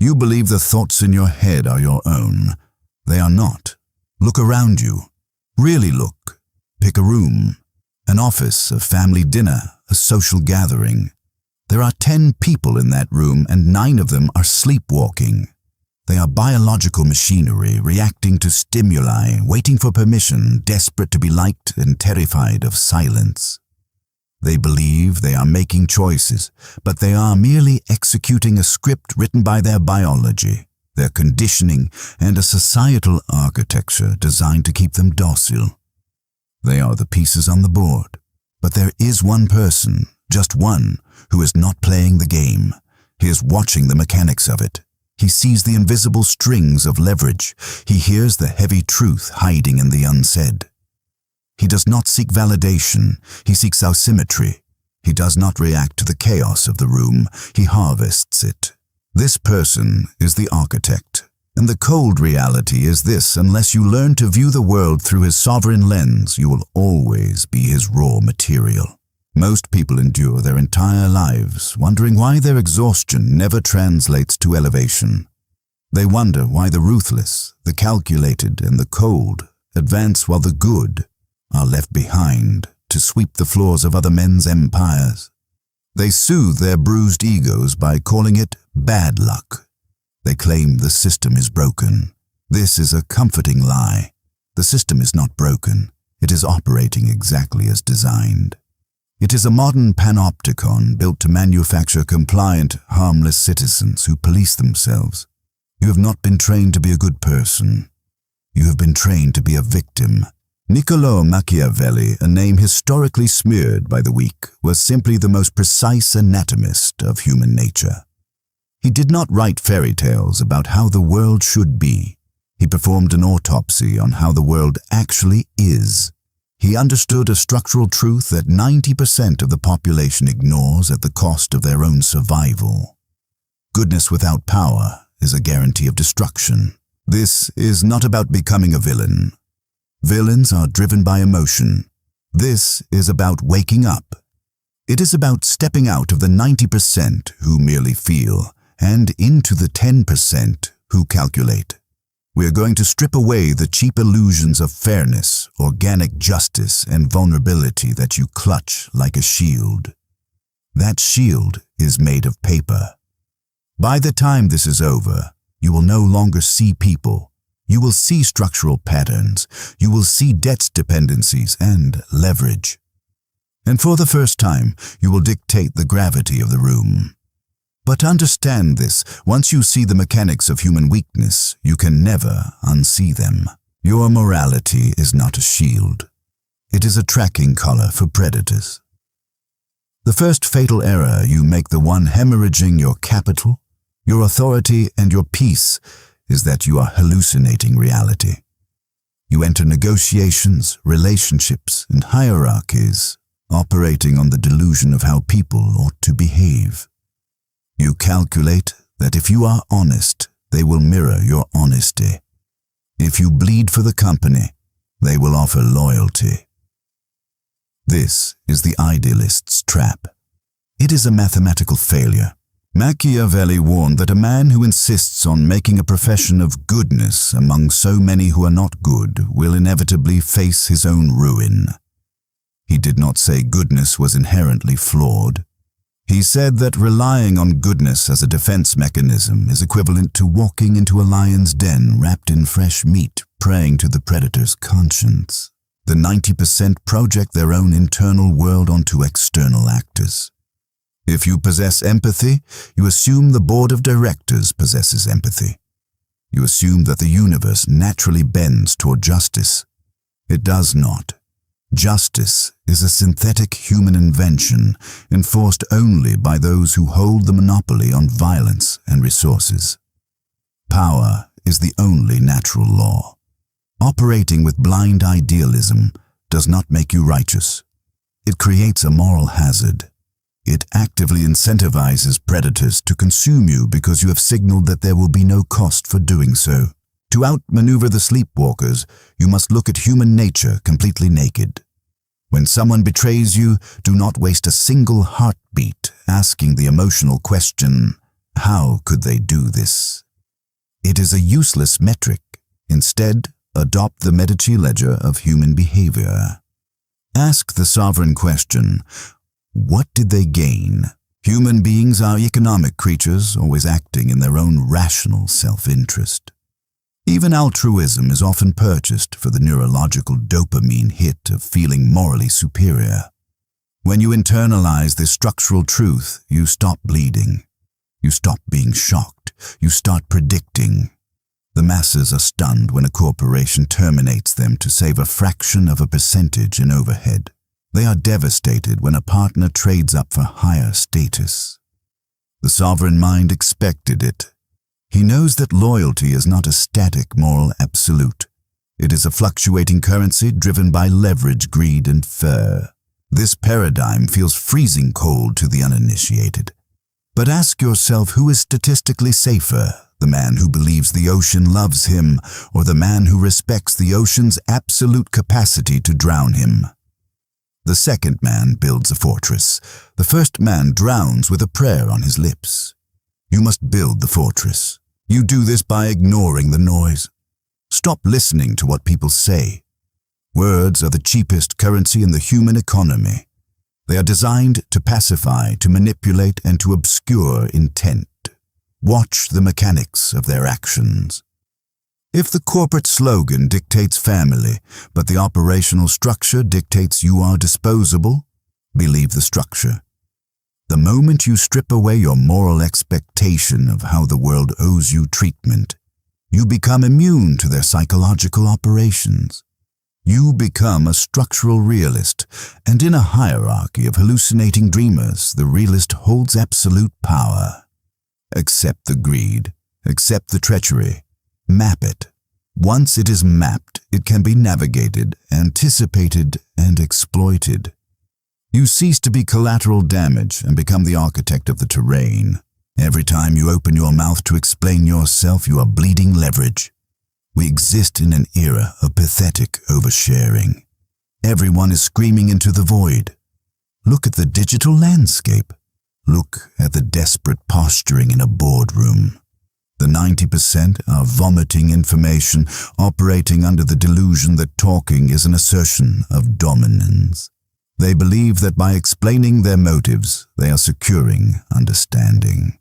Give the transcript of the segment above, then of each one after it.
You believe the thoughts in your head are your own. They are not. Look around you. Really look. Pick a room, an office, a family dinner, a social gathering. There are 10 people in that room and 9 of them are sleepwalking. They are biological machinery reacting to stimuli, waiting for permission, desperate to be liked and terrified of silence. They believe they are making choices, but they are merely executing a script written by their biology, their conditioning, and a societal architecture designed to keep them docile. They are the pieces on the board, but there is one person, just one, who is not playing the game. He is watching the mechanics of it. He sees the invisible strings of leverage. He hears the heavy truth hiding in the unsaid. He does not seek validation. He seeks our symmetry. He does not react to the chaos of the room. He harvests it. This person is the architect. And the cold reality is this: unless you learn to view the world through his sovereign lens, you will always be his raw material. Most people endure their entire lives wondering why their exhaustion never translates to elevation. They wonder why the ruthless, the calculated, and the cold advance while the good are left behind to sweep the floors of other men's empires. They soothe their bruised egos by calling it bad luck. They claim the system is broken. This is a comforting lie. The system is not broken. It is operating exactly as designed. It is a modern panopticon built to manufacture compliant, harmless citizens who police themselves. You have not been trained to be a good person. You have been trained to be a victim. Niccolò Machiavelli, a name historically smeared by the weak, was simply the most precise anatomist of human nature. He did not write fairy tales about how the world should be. He performed an autopsy on how the world actually is. He understood a structural truth that 90% of the population ignores at the cost of their own survival. Goodness without power is a guarantee of destruction. This is not about becoming a villain. Villains are driven by emotion. This is about waking up. It is about stepping out of the 90% who merely feel and into the 10% who calculate. We are going to strip away the cheap illusions of fairness, organic justice, and vulnerability that you clutch like a shield. That shield is made of paper. By the time this is over, you will no longer see people. You will see structural patterns. You will see debts, dependencies, and leverage. And for the first time, you will dictate the gravity of the room. But understand this: once you see the mechanics of human weakness, you can never unsee them. Your morality is not a shield. It is a tracking collar for predators. The first fatal error you make, the one hemorrhaging your capital, your authority, and your peace, is that you are hallucinating reality. You enter negotiations, relationships, and hierarchies, operating on the delusion of how people ought to behave. You calculate that if you are honest, they will mirror your honesty. If you bleed for the company, they will offer loyalty. This is the idealist's trap. It is a mathematical failure. Machiavelli warned that a man who insists on making a profession of goodness among so many who are not good will inevitably face his own ruin. He did not say goodness was inherently flawed. He said that relying on goodness as a defense mechanism is equivalent to walking into a lion's den wrapped in fresh meat, praying to the predator's conscience. The 90% project their own internal world onto external actors. If you possess empathy, you assume the board of directors possesses empathy. You assume that the universe naturally bends toward justice. It does not. Justice is a synthetic human invention enforced only by those who hold the monopoly on violence and resources. Power is the only natural law. Operating with blind idealism does not make you righteous. It creates a moral hazard. It actively incentivizes predators to consume you because you have signaled that there will be no cost for doing so. To outmaneuver the sleepwalkers, you must look at human nature completely naked. When someone betrays you, do not waste a single heartbeat asking the emotional question, How could they do this? It is a useless metric. Instead, adopt the Medici ledger of human behavior. Ask the sovereign question, what did they gain? Human beings are economic creatures, always acting in their own rational self-interest. Even altruism is often purchased for the neurological dopamine hit of feeling morally superior. When you internalize this structural truth, you stop bleeding. You stop being shocked. You start predicting. The masses are stunned when a corporation terminates them to save a fraction of a percentage in overhead. They are devastated when a partner trades up for higher status. The sovereign mind expected it. He knows that loyalty is not a static moral absolute. It is a fluctuating currency driven by leverage, greed, and fear. This paradigm feels freezing cold to the uninitiated. But ask yourself, who is statistically safer, the man who believes the ocean loves him, or the man who respects the ocean's absolute capacity to drown him? The second man builds a fortress. The first man drowns with a prayer on his lips. You must build the fortress. You do this by ignoring the noise. Stop listening to what people say. Words are the cheapest currency in the human economy. They are designed to pacify, to manipulate, and to obscure intent. Watch the mechanics of their actions. If the corporate slogan dictates family, but the operational structure dictates you are disposable, believe the structure. The moment you strip away your moral expectation of how the world owes you treatment, you become immune to their psychological operations. You become a structural realist, and in a hierarchy of hallucinating dreamers, the realist holds absolute power. Accept the greed, accept the treachery, map it. Once it is mapped, it can be navigated, anticipated, and exploited. You cease to be collateral damage and become the architect of the terrain. Every time you open your mouth to explain yourself, you are bleeding leverage. We exist in an era of pathetic oversharing. Everyone is screaming into the void. Look at the digital landscape. Look at the desperate posturing in a boardroom. The 90% are vomiting information, operating under the delusion that talking is an assertion of dominance. They believe that by explaining their motives, they are securing understanding.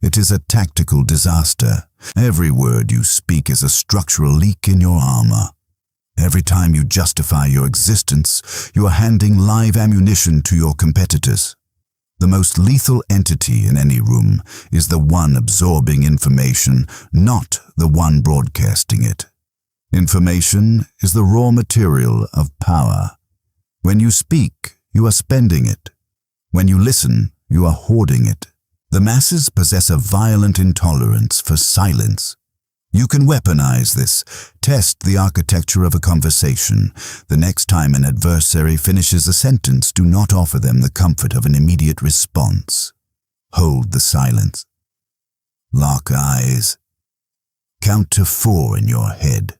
It is a tactical disaster. Every word you speak is a structural leak in your armor. Every time you justify your existence, you are handing live ammunition to your competitors. The most lethal entity in any room is the one absorbing information, not the one broadcasting it. Information is the raw material of power. When you speak, you are spending it. When you listen, you are hoarding it. The masses possess a violent intolerance for silence. You can weaponize this. Test the architecture of a conversation. The next time an adversary finishes a sentence, do not offer them the comfort of an immediate response. Hold the silence. Lock eyes. Count to 4 in your head.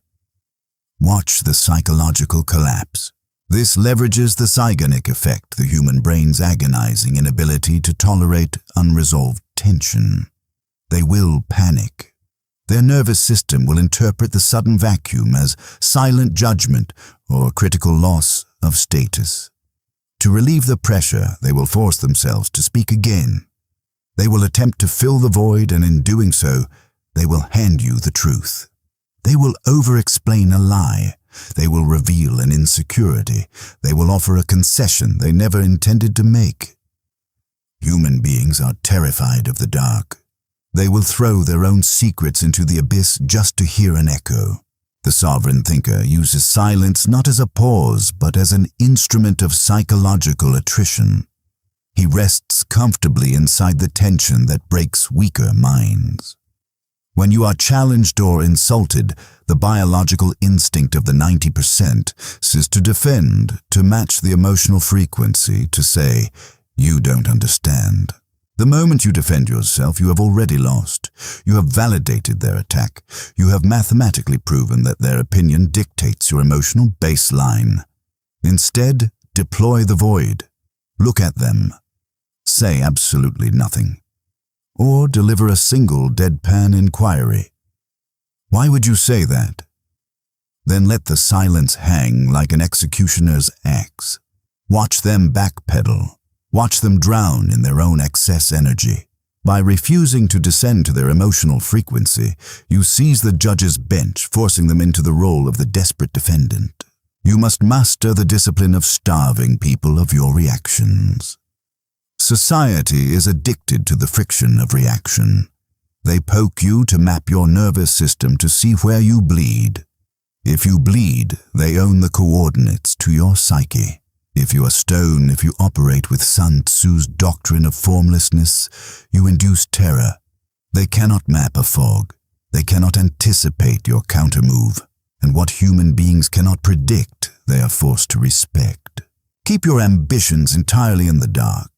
Watch the psychological collapse. This leverages the Zeigarnik effect, the human brain's agonizing inability to tolerate unresolved tension. They will panic. Their nervous system will interpret the sudden vacuum as silent judgment or critical loss of status. To relieve the pressure, they will force themselves to speak again. They will attempt to fill the void, and in doing so, they will hand you the truth. They will over-explain a lie. They will reveal an insecurity. They will offer a concession they never intended to make. Human beings are terrified of the dark. They will throw their own secrets into the abyss just to hear an echo. The sovereign thinker uses silence not as a pause, but as an instrument of psychological attrition. He rests comfortably inside the tension that breaks weaker minds. When you are challenged or insulted, the biological instinct of the 90% is to defend, to match the emotional frequency, to say, "You don't understand." The moment you defend yourself, you have already lost. You have validated their attack. You have mathematically proven that their opinion dictates your emotional baseline. Instead, deploy the void. Look at them. Say absolutely nothing. or deliver a single deadpan inquiry. Why would you say that? Then let the silence hang like an executioner's axe. Watch them backpedal. Watch them drown in their own excess energy. By refusing to descend to their emotional frequency, you seize the judge's bench, forcing them into the role of the desperate defendant. You must master the discipline of starving people of your reactions. Society is addicted to the friction of reaction. They poke you to map your nervous system to see where you bleed. If you bleed, they own the coordinates to your psyche. If you are stone, if you operate with Sun Tzu's doctrine of formlessness, you induce terror. They cannot map a fog. They cannot anticipate your countermove. And what human beings cannot predict, they are forced to respect. Keep your ambitions entirely in the dark.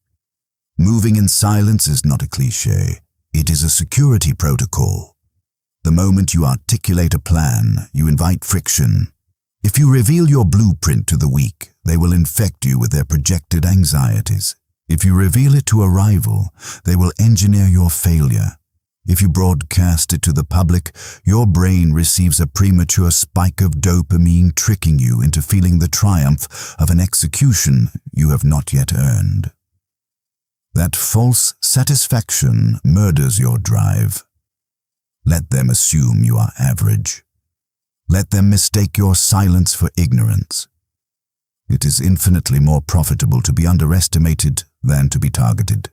Moving in silence is not a cliché. It is a security protocol. The moment you articulate a plan, you invite friction. If you reveal your blueprint to the weak, they will infect you with their projected anxieties. If you reveal it to a rival, they will engineer your failure. If you broadcast it to the public, your brain receives a premature spike of dopamine, tricking you into feeling the triumph of an execution you have not yet earned. That false satisfaction murders your drive. Let them assume you are average. Let them mistake your silence for ignorance. It is infinitely more profitable to be underestimated than to be targeted.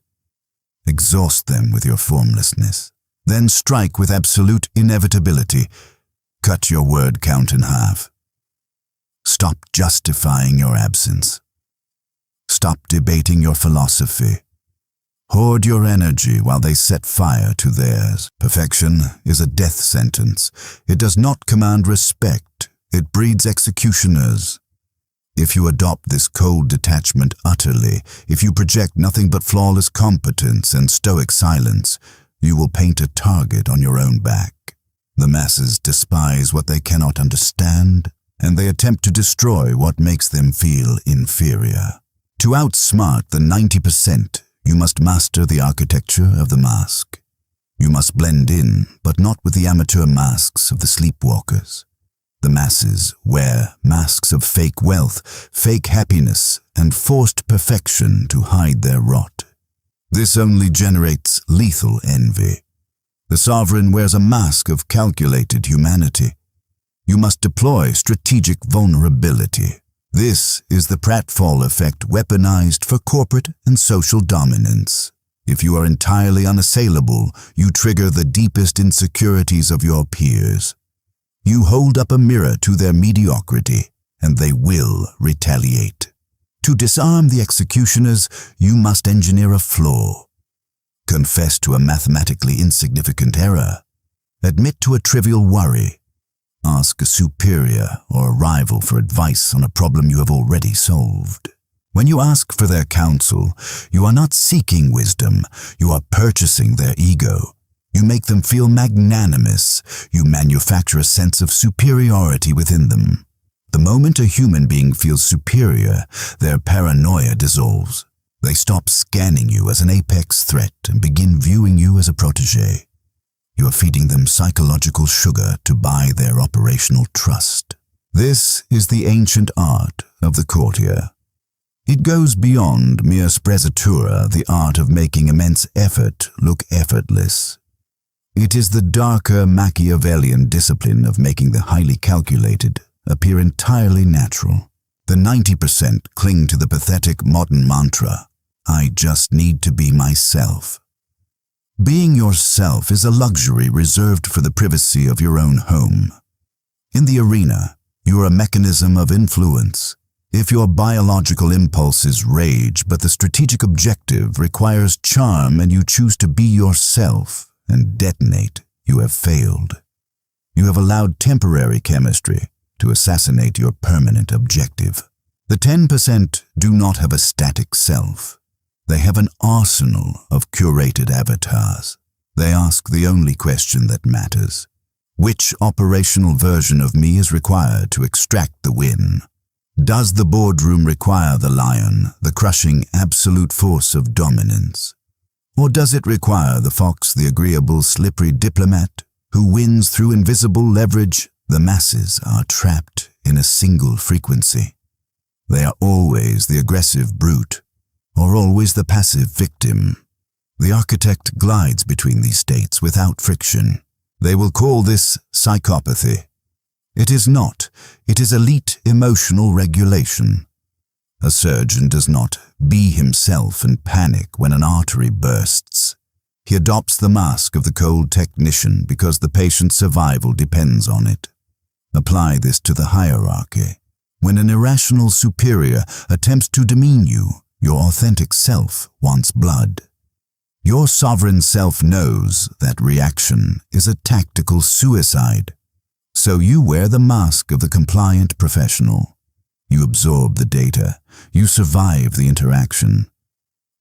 Exhaust them with your formlessness. Then strike with absolute inevitability. Cut your word count in half. Stop justifying your absence. Stop debating your philosophy. Hoard your energy while they set fire to theirs. Perfection is a death sentence. It does not command respect. It breeds executioners. If you adopt this cold detachment utterly, if you project nothing but flawless competence and stoic silence, you will paint a target on your own back. The masses despise what they cannot understand, and they attempt to destroy what makes them feel inferior. To outsmart the 90%, you must master the architecture of the mask. You must blend in, but not with the amateur masks of the sleepwalkers. The masses wear masks of fake wealth, fake happiness, and forced perfection to hide their rot. This only generates lethal envy. The sovereign wears a mask of calculated humanity. You must deploy strategic vulnerability. This is the pratfall effect weaponized for corporate and social dominance. If you are entirely unassailable, you trigger the deepest insecurities of your peers. You hold up a mirror to their mediocrity, and they will retaliate. To disarm the executioners, you must engineer a flaw. Confess to a mathematically insignificant error. Admit to a trivial worry. Ask a superior or a rival for advice on a problem you have already solved. When you ask for their counsel, you are not seeking wisdom, you are purchasing their ego. You make them feel magnanimous, you manufacture a sense of superiority within them. The moment a human being feels superior, their paranoia dissolves. They stop scanning you as an apex threat and begin viewing you as a protégé. You are feeding them psychological sugar to buy their operational trust. This is the ancient art of the courtier. It goes beyond mere sprezzatura, the art of making immense effort look effortless. It is the darker Machiavellian discipline of making the highly calculated appear entirely natural. The 90% cling to the pathetic modern mantra, I just need to be myself. Being yourself is a luxury reserved for the privacy of your own home. In the arena, you are a mechanism of influence. If your biological impulses rage, but the strategic objective requires charm and you choose to be yourself and detonate, you have failed. You have allowed temporary chemistry to assassinate your permanent objective. The 10% do not have a static self. They have an arsenal of curated avatars. They ask the only question that matters. Which operational version of me is required to extract the win? Does the boardroom require the lion, the crushing absolute force of dominance? Or does it require the fox, the agreeable, slippery diplomat, who wins through invisible leverage? The masses are trapped in a single frequency. They are always the aggressive brute, or always the passive victim. The architect glides between these states without friction. They will call this psychopathy. It is not. It is elite emotional regulation. A surgeon does not be himself and panic when an artery bursts. He adopts the mask of the cold technician because the patient's survival depends on it. Apply this to the hierarchy. When an irrational superior attempts to demean you, your authentic self wants blood. Your sovereign self knows that reaction is a tactical suicide. So you wear the mask of the compliant professional. You absorb the data. You survive the interaction.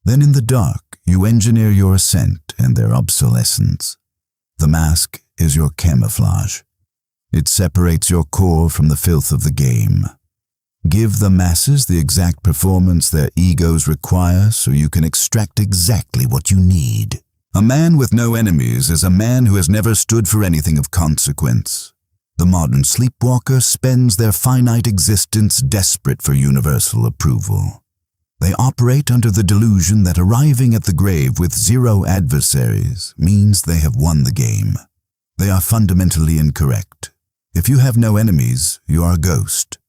Then in the dark, you engineer your ascent and their obsolescence. The mask is your camouflage. It separates your core from the filth of the game. Give the masses the exact performance their egos require so you can extract exactly what you need. A man with no enemies is a man who has never stood for anything of consequence. The modern sleepwalker spends their finite existence desperate for universal approval. They operate under the delusion that arriving at the grave with zero adversaries means they have won the game. They are fundamentally incorrect. If you have no enemies, you are a ghost.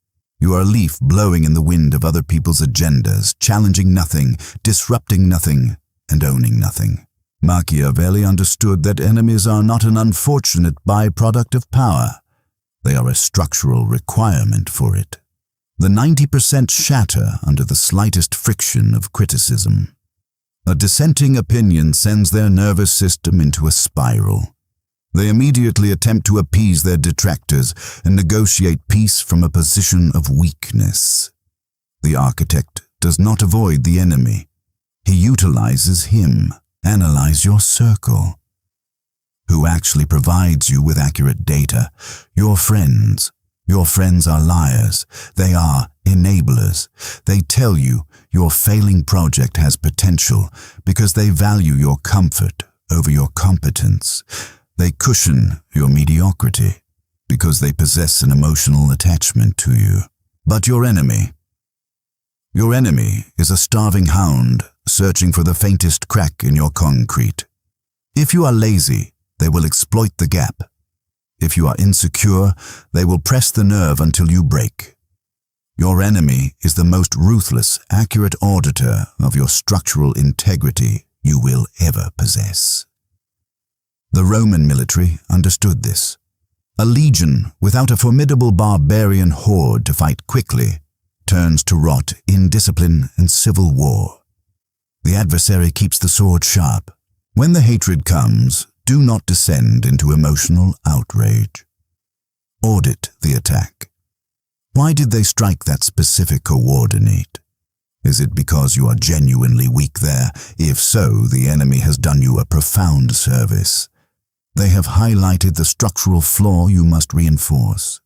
You are a leaf blowing in the wind of other people's agendas, challenging nothing, disrupting nothing, and owning nothing. Machiavelli understood that enemies are not an unfortunate byproduct of power. They are a structural requirement for it. The 90% shatter under the slightest friction of criticism. A dissenting opinion sends their nervous system into a spiral. They immediately attempt to appease their detractors and negotiate peace from a position of weakness. The architect does not avoid the enemy. He utilizes him. Analyze your circle. Who actually provides you with accurate data? Your friends. Your friends are liars. They are enablers. They tell you your failing project has potential because they value your comfort over your competence. They cushion your mediocrity because they possess an emotional attachment to you. But your enemy is a starving hound searching for the faintest crack in your concrete. If you are lazy, they will exploit the gap. If you are insecure, they will press the nerve until you break. Your enemy is the most ruthless, accurate auditor of your structural integrity you will ever possess. The Roman military understood this. A legion without a formidable barbarian horde to fight quickly turns to rot in discipline and civil war. The adversary keeps the sword sharp. When the hatred comes, do not descend into emotional outrage. Audit the attack. Why did they strike that specific coordinate? Is it because you are genuinely weak there? If so, the enemy has done you a profound service. They have highlighted the structural flaw you must reinforce.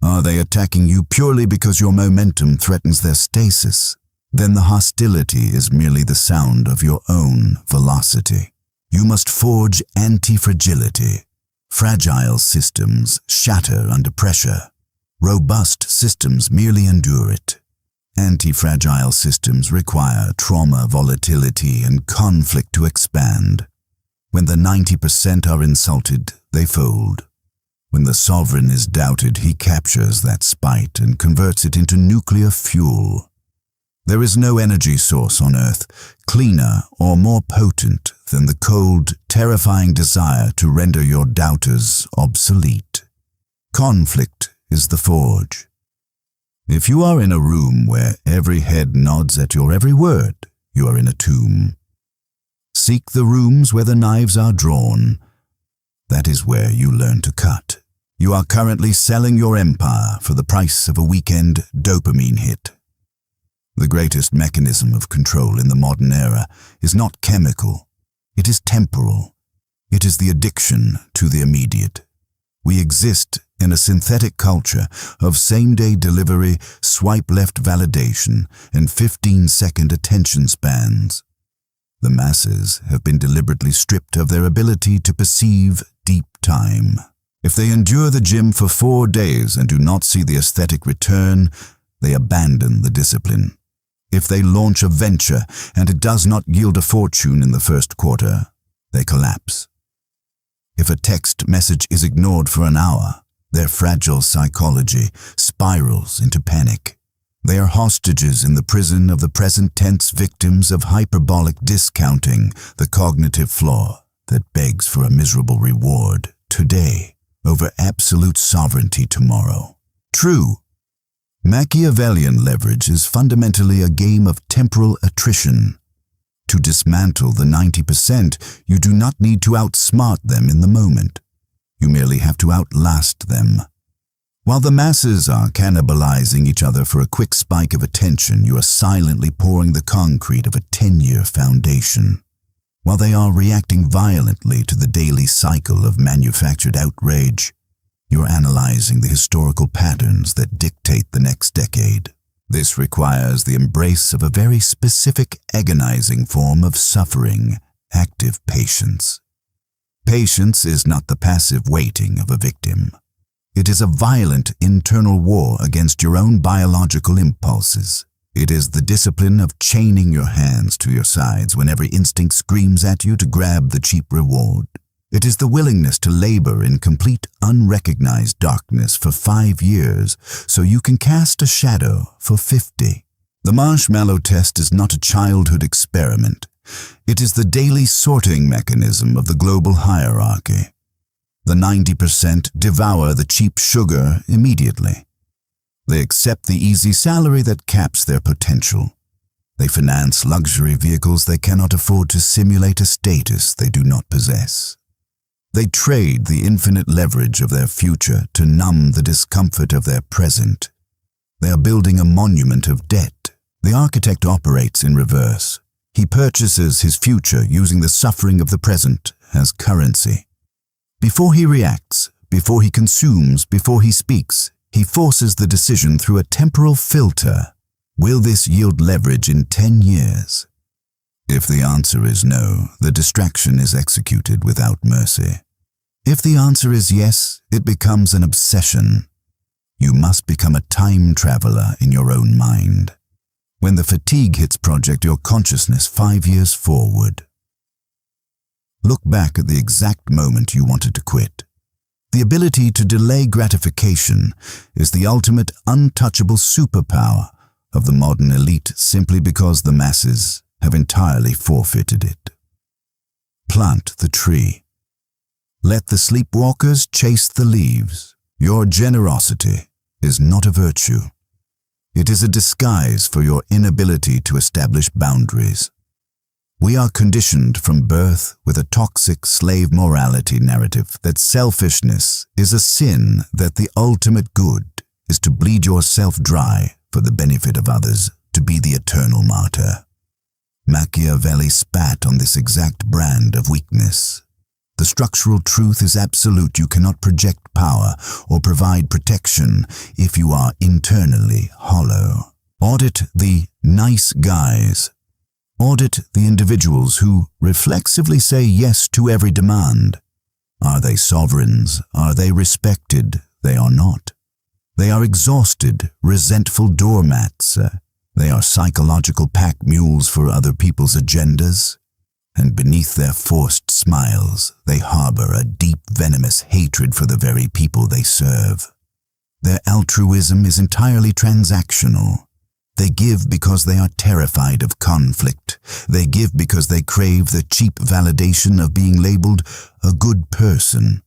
Are they attacking you purely because your momentum threatens their stasis? Then the hostility is merely the sound of your own velocity. You must forge anti-fragility. Fragile systems shatter under pressure. Robust systems merely endure it. Anti-fragile systems require trauma, volatility, and conflict to expand. When the 90% are insulted, they fold. When the sovereign is doubted, he captures that spite and converts it into nuclear fuel. There is no energy source on Earth cleaner or more potent than the cold, terrifying desire to render your doubters obsolete. Conflict is the forge. If you are in a room where every head nods at your every word, you are in a tomb. Seek the rooms where the knives are drawn. That is where you learn to cut. You are currently selling your empire for the price of a weekend dopamine hit. The greatest mechanism of control in the modern era is not chemical. It is temporal. It is the addiction to the immediate. We exist in a synthetic culture of same-day delivery, swipe-left validation, and 15-second attention spans. The masses have been deliberately stripped of their ability to perceive deep time. If they endure the gym for 4 days and do not see the aesthetic return, they abandon the discipline. If they launch a venture and it does not yield a fortune in the first quarter, they collapse. If a text message is ignored for an hour, their fragile psychology spirals into panic. They are hostages in the prison of the present tense, victims of hyperbolic discounting, the cognitive flaw that begs for a miserable reward today over absolute sovereignty tomorrow. True, Machiavellian leverage is fundamentally a game of temporal attrition. To dismantle the 90%, you do not need to outsmart them in the moment. You merely have to outlast them. While the masses are cannibalizing each other for a quick spike of attention, you are silently pouring the concrete of a 10-year foundation. While they are reacting violently to the daily cycle of manufactured outrage, you are analyzing the historical patterns that dictate the next decade. This requires the embrace of a very specific, agonizing form of suffering, active patience. Patience is not the passive waiting of a victim. It is a violent internal war against your own biological impulses. It is the discipline of chaining your hands to your sides when every instinct screams at you to grab the cheap reward. It is the willingness to labor in complete unrecognized darkness for 5 years so you can cast a shadow for 50. The marshmallow test is not a childhood experiment. It is the daily sorting mechanism of the global hierarchy. The 90% devour the cheap sugar immediately. They accept the easy salary that caps their potential. They finance luxury vehicles they cannot afford to simulate a status they do not possess. They trade the infinite leverage of their future to numb the discomfort of their present. They are building a monument of debt. The architect operates in reverse. He purchases his future using the suffering of the present as currency. Before he reacts, before he consumes, before he speaks, he forces the decision through a temporal filter. Will this yield leverage in 10 years? If the answer is no, the distraction is executed without mercy. If the answer is yes, it becomes an obsession. You must become a time traveler in your own mind. When the fatigue hits, project your consciousness 5 years forward. Look back at the exact moment you wanted to quit. The ability to delay gratification is the ultimate untouchable superpower of the modern elite simply because the masses have entirely forfeited it. Plant the tree. Let the sleepwalkers chase the leaves. Your generosity is not a virtue. It is a disguise for your inability to establish boundaries. We are conditioned from birth with a toxic slave morality narrative that selfishness is a sin, that the ultimate good is to bleed yourself dry for the benefit of others, to be the eternal martyr. Machiavelli spat on this exact brand of weakness. The structural truth is absolute. You cannot project power or provide protection if you are internally hollow. Audit the nice guys. Audit the individuals who reflexively say yes to every demand. Are they sovereigns? Are they respected? They are not. They are exhausted, resentful doormats. They are psychological pack mules for other people's agendas. And beneath their forced smiles, they harbor a deep, venomous hatred for the very people they serve. Their altruism is entirely transactional. They give because they are terrified of conflict. They give because they crave the cheap validation of being labeled a good person.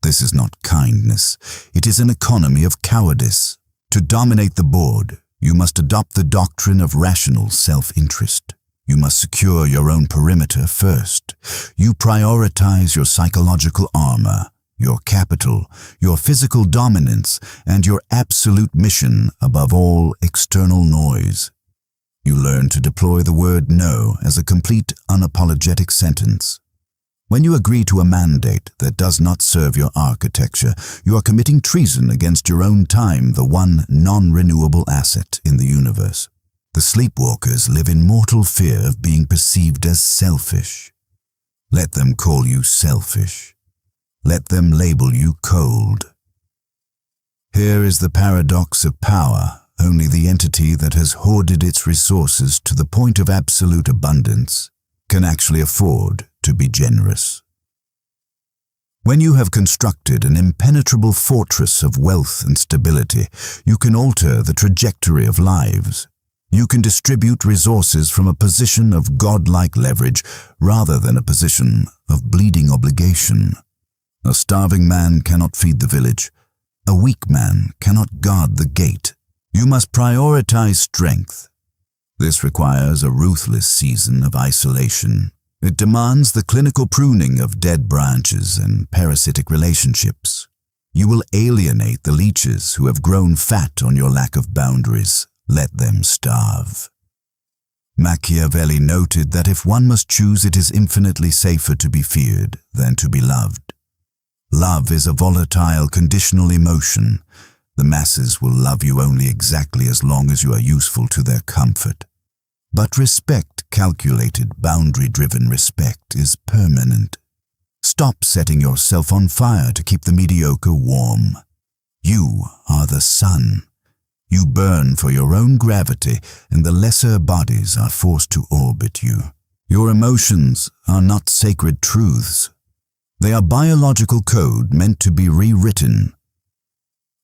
This is not kindness. It is an economy of cowardice. To dominate the board, you must adopt the doctrine of rational self-interest. You must secure your own perimeter first. You prioritize your psychological armor, your capital, your physical dominance, and your absolute mission above all external noise. You learn to deploy the word no as a complete, unapologetic sentence. When you agree to a mandate that does not serve your architecture, you are committing treason against your own time, the one non-renewable asset in the universe. The sleepwalkers live in mortal fear of being perceived as selfish. Let them call you selfish. Let them label you cold. Here is the paradox of power. Only the entity that has hoarded its resources to the point of absolute abundance can actually afford to be generous. When you have constructed an impenetrable fortress of wealth and stability, you can alter the trajectory of lives. You can distribute resources from a position of godlike leverage rather than a position of bleeding obligation. A starving man cannot feed the village. A weak man cannot guard the gate. You must prioritize strength. This requires a ruthless season of isolation. It demands the clinical pruning of dead branches and parasitic relationships. You will alienate the leeches who have grown fat on your lack of boundaries. Let them starve. Machiavelli noted that if one must choose, it is infinitely safer to be feared than to be loved. Love is a volatile, conditional emotion. The masses will love you only exactly as long as you are useful to their comfort. But respect, calculated, boundary-driven respect, is permanent. Stop setting yourself on fire to keep the mediocre warm. You are the sun. You burn for your own gravity, and the lesser bodies are forced to orbit you. Your emotions are not sacred truths. They are biological code meant to be rewritten.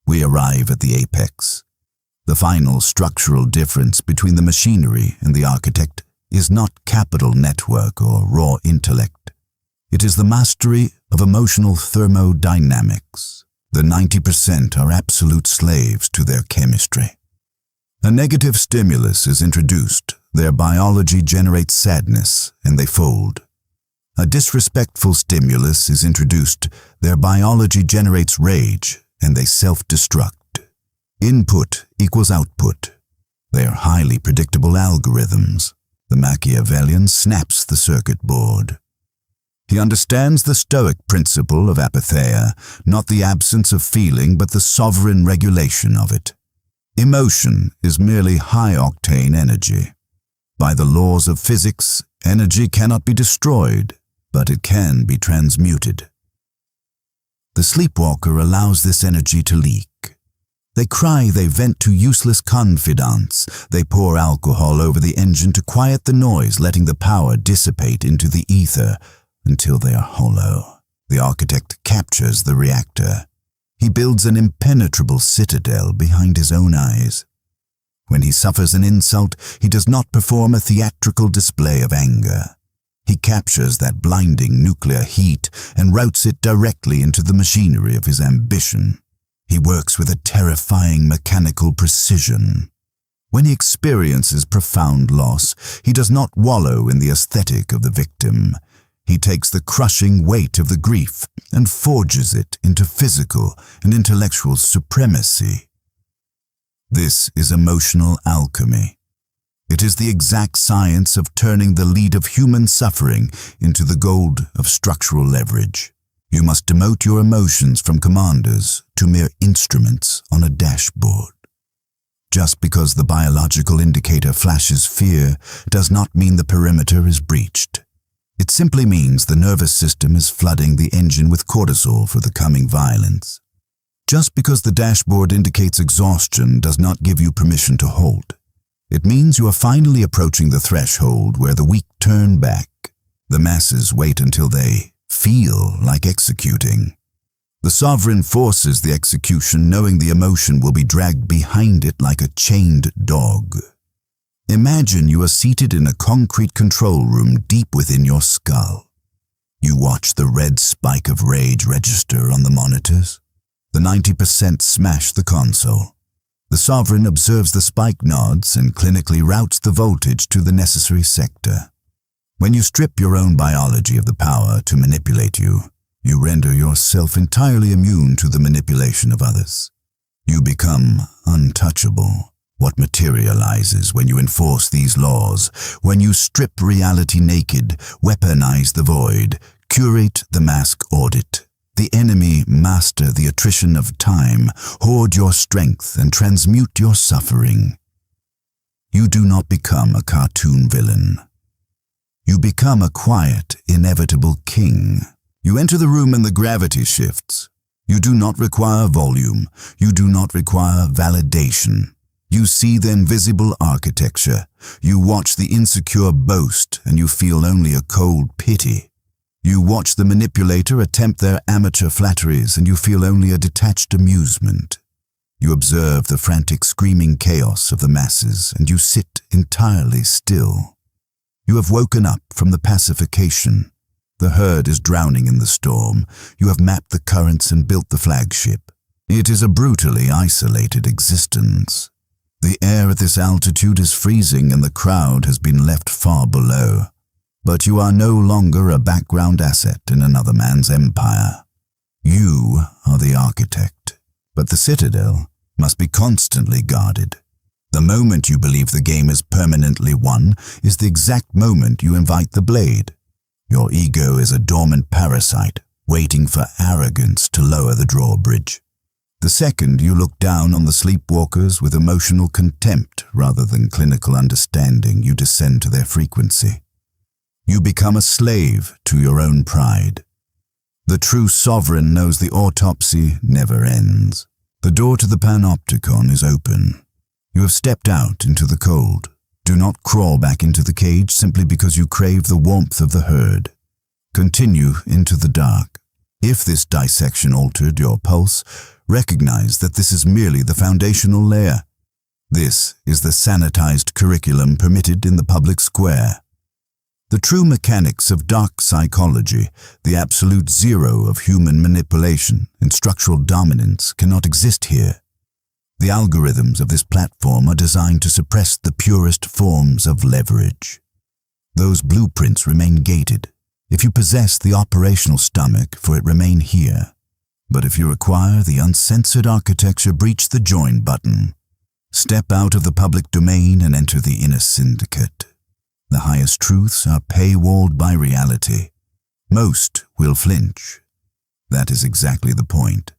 We arrive at the apex. The final structural difference between the machinery and the architect is not capital network or raw intellect. It is the mastery of emotional thermodynamics. The 90% are absolute slaves to their chemistry. A negative stimulus is introduced. Their biology generates sadness, and they fold. A disrespectful stimulus is introduced. Their biology generates rage, and they self-destruct. Input equals output. They are highly predictable algorithms. The Machiavellian snaps the circuit board. He understands the Stoic principle of apatheia, not the absence of feeling, but the sovereign regulation of it. Emotion is merely high-octane energy. By the laws of physics, energy cannot be destroyed, but it can be transmuted. The sleepwalker allows this energy to leak. They cry, they vent to useless confidants. They pour alcohol over the engine to quiet the noise, letting the power dissipate into the ether until they are hollow. The architect captures the reactor. He builds an impenetrable citadel behind his own eyes. When he suffers an insult, he does not perform a theatrical display of anger. He captures that blinding nuclear heat and routes it directly into the machinery of his ambition. He works with a terrifying mechanical precision. When he experiences profound loss, he does not wallow in the aesthetic of the victim. He takes the crushing weight of the grief and forges it into physical and intellectual supremacy. This is emotional alchemy. It is the exact science of turning the lead of human suffering into the gold of structural leverage. You must demote your emotions from commanders to mere instruments on a dashboard. Just because the biological indicator flashes fear does not mean the perimeter is breached. It simply means the nervous system is flooding the engine with cortisol for the coming violence. Just because the dashboard indicates exhaustion does not give you permission to halt. It means you are finally approaching the threshold where the weak turn back. The masses wait until they feel like executing. The sovereign forces the execution, knowing the emotion will be dragged behind it like a chained dog. Imagine you are seated in a concrete control room deep within your skull. You watch the red spike of rage register on the monitors. The 90% smash the console. The sovereign observes the spike, nods, and clinically routes the voltage to the necessary sector. When you strip your own biology of the power to manipulate you, you render yourself entirely immune to the manipulation of others. You become untouchable. What materializes when you enforce these laws, when you strip reality naked, weaponize the void, curate the mask audit, the enemy master the attrition of time, hoard your strength and transmute your suffering. You do not become a cartoon villain. You become a quiet, inevitable king. You enter the room and the gravity shifts. You do not require volume. You do not require validation. You see the invisible architecture. You watch the insecure boast, and you feel only a cold pity. You watch the manipulator attempt their amateur flatteries, and you feel only a detached amusement. You observe the frantic screaming chaos of the masses, and you sit entirely still. You have woken up from the pacification. The herd is drowning in the storm. You have mapped the currents and built the flagship. It is a brutally isolated existence. The air at this altitude is freezing and the crowd has been left far below. But you are no longer a background asset in another man's empire. You are the architect, but the citadel must be constantly guarded. The moment you believe the game is permanently won is the exact moment you invite the blade. Your ego is a dormant parasite, waiting for arrogance to lower the drawbridge. The second you look down on the sleepwalkers with emotional contempt rather than clinical understanding, you descend to their frequency. You become a slave to your own pride. The true sovereign knows the autopsy never ends. The door to the panopticon is open. You have stepped out into the cold. Do not crawl back into the cage simply because you crave the warmth of the herd. Continue into the dark. If this dissection altered your pulse, recognize that this is merely the foundational layer. This is the sanitized curriculum permitted in the public square. The true mechanics of dark psychology, the absolute zero of human manipulation and structural dominance, cannot exist here. The algorithms of this platform are designed to suppress the purest forms of leverage. Those blueprints remain gated. If you possess the operational stomach for it, remain here. But if you acquire the uncensored architecture, breach the join button. Step out of the public domain and enter the inner syndicate. The highest truths are paywalled by reality. Most will flinch. That is exactly the point.